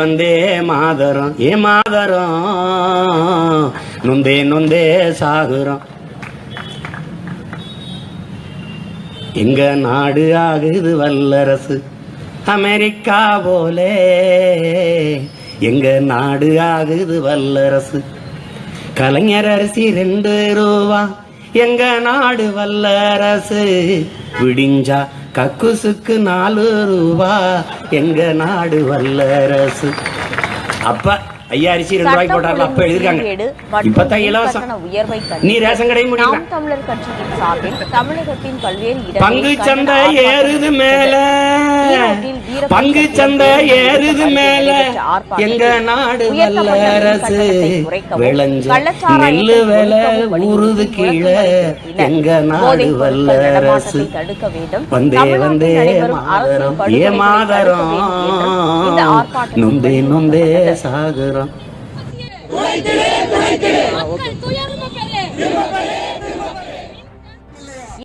வந்தே மாதரம் மாதரம் நொந்தே நொந்தே சாகுறோம். எங்க நாடு ஆகுது வல்லரசு அமெரிக்கா போலே. எங்க நாடு ஆகுது வல்லரசு. கலைஞர் அரிசி 2 ரூபா. எங்க நாடு வல்லரசு. விடிஞ்சா கக்குசுக்கு 4 ரூபா. எங்க நாடு வல்லரசு. அப்ப ஐயா அரிசி 2 ரூபாய்க்கு போட்டார்கள். அப்ப எழுதிருக்காங்க. இப்பதான் இலவசம். நீ ரேஷன் கடை முடியும். தமிழர் கட்சியின் சார்பில் தமிழகத்தின் பல்வேறு பங்கு சந்தை ஏறுது மேல. பங்கு சந்தை ஏறுது மேல. எங்க நாடு வல்லரசு. விளைஞ்ச நெல்லு வேலை ஊறுது கீழே. எங்க நாடு வல்லரசு. வந்தே வந்தே மாதரம் மாதரம் நொந்தே நொந்தே சாகுறோம்.